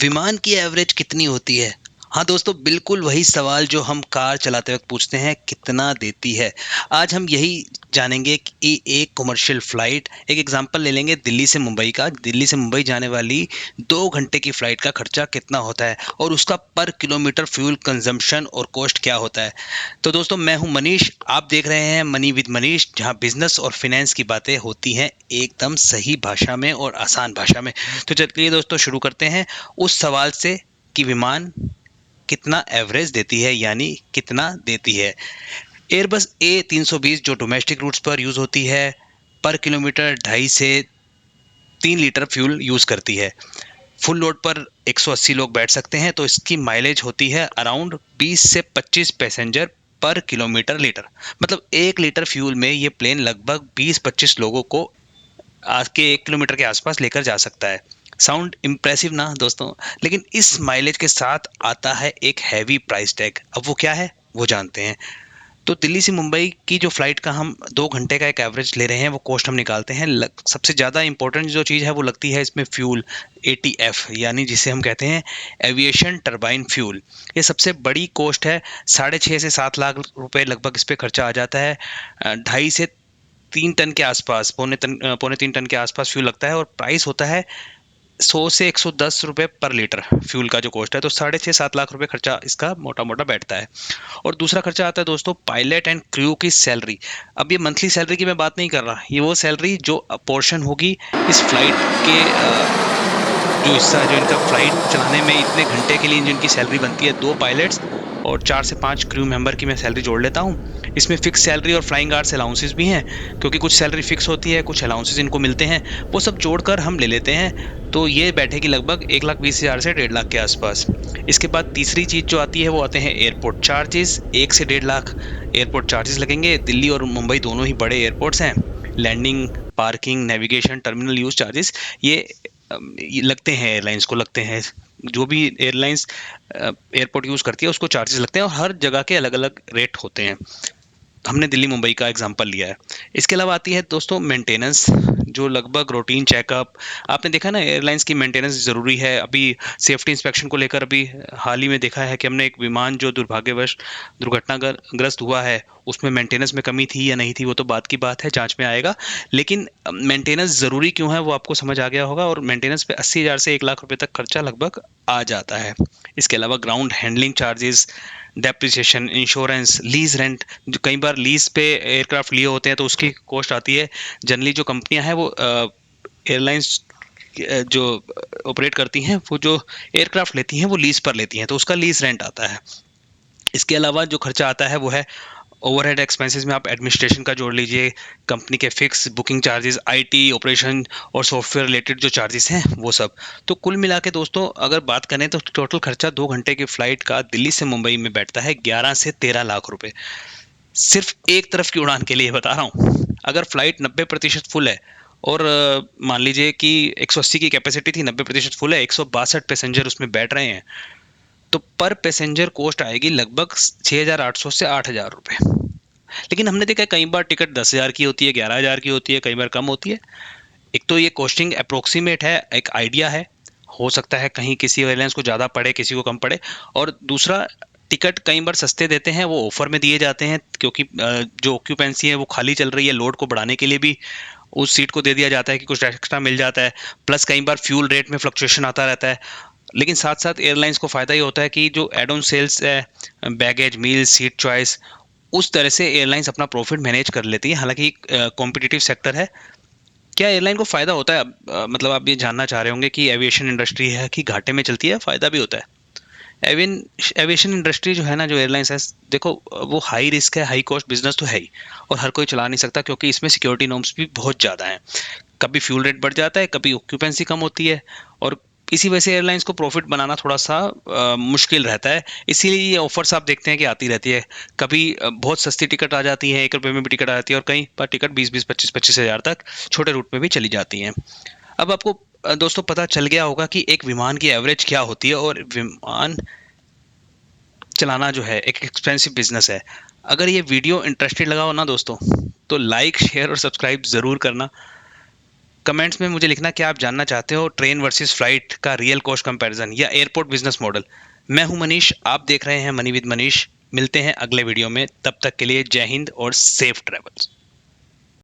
विमान की एवरेज कितनी होती है? हाँ दोस्तों, बिल्कुल वही सवाल जो हम कार चलाते वक्त पूछते हैं, कितना देती है। आज हम यही जानेंगे कि एक कमर्शियल फ्लाइट, एक एग्जांपल ले लेंगे दिल्ली से मुंबई का। दिल्ली से मुंबई जाने वाली 2 घंटे की फ्लाइट का खर्चा कितना होता है और उसका पर किलोमीटर फ्यूल कंजम्पशन और कॉस्ट क्या होता है। तो दोस्तों, मैं हूं मनीष, आप देख रहे हैं मनी विद मनीष, जहां बिजनेस और फिनेंस की बातें होती हैं एकदम सही भाषा में और आसान भाषा में। तो चलिए दोस्तों, शुरू करते हैं उस सवाल से कि विमान कितना एवरेज देती है, यानी कितना देती है। एयरबस A320 जो डोमेस्टिक रूट्स पर यूज होती है, पर किलोमीटर 2.5 से 3 लीटर फ्यूल यूज करती है। फुल लोड पर 180 लोग बैठ सकते हैं, तो इसकी माइलेज होती है अराउंड 20 से 25 पैसेंजर पर किलोमीटर लीटर। मतलब 1 लीटर फ्यूल में ये प्लेन लगभग 20-25 लोगों को आज के 1 किलोमीटर के आसपास लेकर जा सकता है। साउंड इम्प्रेसिव ना दोस्तों? लेकिन इस माइलेज के साथ आता है एक हैवी प्राइस टैग। अब वो क्या है, वो जानते हैं। तो दिल्ली से मुंबई की जो फ्लाइट का हम 2 घंटे का एक एवरेज ले रहे हैं, वो कॉस्ट हम निकालते हैं। सबसे ज़्यादा इंपॉर्टेंट जो चीज़ है वो लगती है इसमें फ्यूल, ATF, यानी जिसे हम कहते हैं एविएशन टर्बाइन फ्यूल। ये सबसे बड़ी कॉस्ट है। 6.5 से 7 लाख रुपए लगभग इस पे खर्चा आ जाता है। 2.5 से 3 टन के आसपास, पौने 3 टन के आसपास फ्यूल लगता है, और प्राइस होता है 100 से 110 रुपए पर लीटर। फ्यूल का जो कॉस्ट है, तो 6.5 से 7 लाख रुपए खर्चा इसका मोटा मोटा बैठता है। और दूसरा खर्चा आता है दोस्तों, पायलट एंड क्रू की सैलरी। अब ये मंथली सैलरी की मैं बात नहीं कर रहा, ये वो सैलरी जो पोर्शन होगी इस फ्लाइट के जो हिस्सा है, जो इनका फ्लाइट चलाने में इतने घंटे के लिए जिनकी सैलरी बनती है, 2 पायलट्स और 4 से 5 क्रू मेंबर की मैं सैलरी जोड़ लेता हूँ। इसमें फिक्स सैलरी और फ्लाइंग आवर्स अलाउंसेस भी हैं, क्योंकि कुछ सैलरी फिक्स होती है, कुछ अलाउंसेस इनको मिलते हैं। वो सब जोड़कर हम ले लेते हैं, तो ये बैठेगी लगभग 1,20,000 से 1.5 लाख के आसपास। इसके बाद तीसरी चीज़ जो आती है वो आते हैं एयरपोर्ट चार्जेस। 1 से 1.5 लाख एयरपोर्ट चार्जेस लगेंगे। दिल्ली और मुंबई दोनों ही बड़े एयरपोर्ट्स हैं। Landing, parking, navigation, terminal use charges, ये लगते हैं, एयरलाइंस को लगते हैं। जो भी एयरलाइंस एयरपोर्ट यूज़ करती है उसको चार्जेस लगते हैं, और हर जगह के अलग अलग रेट होते हैं। हमने दिल्ली मुंबई का एग्जांपल लिया है। इसके अलावा आती है दोस्तों मेंटेनेंस, जो लगभग रूटीन चेकअप। आपने देखा ना, एयरलाइंस की मेंटेनेंस ज़रूरी है। अभी सेफ्टी इंस्पेक्शन को लेकर अभी हाल ही में देखा है कि हमने एक विमान जो दुर्भाग्यवश दुर्घटनाग्रस्त हुआ है, उसमें मेंटेनेंस में कमी थी या नहीं थी, वो तो बात की बात है, जांच में आएगा। लेकिन मेंटेनेंस ज़रूरी क्यों है वो आपको समझ आ गया होगा। और मेंटेनेंस पे 80,000 से 1 लाख रुपए तक खर्चा लगभग आ जाता है। इसके अलावा ground handling charges, depreciation, insurance, lease rent, जो कई बार लीज पे एयरक्राफ्ट लिए होते हैं तो उसकी कॉस्ट आती है। जनरली जो कंपनियां हैं वो एयरलाइंस जो ऑपरेट करती हैं, वो जो एयरक्राफ्ट लेती हैं वो लीज पर लेती हैं, तो उसका लीज रेंट आता है। इसके अलावा जो खर्चा आता है वो है ओवरहेड एक्सपेंसेस में। आप एडमिनिस्ट्रेशन का जोड़ लीजिए, कंपनी के fix booking charges, IT operation और सॉफ्टवेयर रिलेटेड जो चार्जेस हैं वो सब। तो कुल मिला के दोस्तों, अगर बात करें तो टोटल खर्चा 2 घंटे की फ्लाइट का दिल्ली से मुंबई में बैठता है 11 से 13 लाख रुपए। सिर्फ एक तरफ की उड़ान के लिए बता रहा हूँ। अगर फ्लाइट 90% फुल है, और मान लीजिए कि 180 की कैपेसिटी थी, 90% फुल है, 162 पैसेंजर उसमें बैठ रहे हैं, तो पर पैसेंजर कॉस्ट आएगी लगभग 6,800 से 8,000 रुपये। लेकिन हमने देखा है कई बार टिकट 10,000 की होती है, 11,000 की होती है, कई बार कम होती है। एक तो ये कॉस्टिंग अप्रोक्सीमेट है, एक आइडिया है। हो सकता है कहीं किसी एयरलाइंस को ज़्यादा पड़े, किसी को कम पड़े। और दूसरा, टिकट कई बार सस्ते देते हैं, वो ऑफर में दिए जाते हैं, क्योंकि जो ऑक्यूपेंसी है वो खाली चल रही है, लोड को बढ़ाने के लिए भी उस सीट को दे दिया जाता है कि कुछ एक्स्ट्रा मिल जाता है। प्लस कई बार फ्यूल रेट में फ्लक्चुएशन आता रहता है। लेकिन साथ साथ एयरलाइंस को फ़ायदा ये होता है कि जो एड ऑन सेल्स है, बैगेज, मील, सीट चॉइस, उस तरह से एयरलाइंस अपना प्रॉफिट मैनेज कर लेती है। हालांकि कॉम्पिटिटिव सेक्टर है। क्या एयरलाइन को फ़ायदा होता है? मतलब आप ये जानना चाह रहे होंगे कि एविएशन इंडस्ट्री है कि घाटे में चलती है, फ़ायदा भी होता है। एवियन एविएशन इंडस्ट्री जो है ना, जो एयरलाइंस है, देखो, वो हाई रिस्क है, हाई कॉस्ट बिजनेस तो है ही, और हर कोई चला नहीं सकता, क्योंकि इसमें सिक्योरिटी नॉर्म्स भी बहुत ज़्यादा हैं। कभी फ्यूल रेट बढ़ जाता है, कभी ऑक्यूपेंसी कम होती है, और इसी वजह से एयरलाइंस को प्रॉफिट बनाना थोड़ा सा मुश्किल रहता है। इसीलिए ये ऑफर्स आप देखते हैं कि आती रहती है। कभी बहुत सस्ती टिकट आ जाती है, 1 रुपये में भी टिकट आ जाती है, और कई बार टिकट 20-20, 25-25 हज़ार तक छोटे रूट में भी चली जाती हैं। अब आपको दोस्तों पता चल गया होगा कि एक विमान की एवरेज क्या होती है, और विमान चलाना जो है एक एक्सपेंसिव बिजनेस है। अगर ये वीडियो इंटरेस्टेड लगा हो ना दोस्तों, तो लाइक, शेयर और सब्सक्राइब ज़रूर करना। कमेंट्स में मुझे लिखना कि आप जानना चाहते हो ट्रेन वर्सेस फ्लाइट का रियल कॉस्ट कंपैरिजन या एयरपोर्ट बिजनेस मॉडल। मैं हूं मनीष, आप देख रहे हैं मनी विद मनीष। मिलते हैं अगले वीडियो में, तब तक के लिए जय हिंद और सेफ ट्रेवल्स।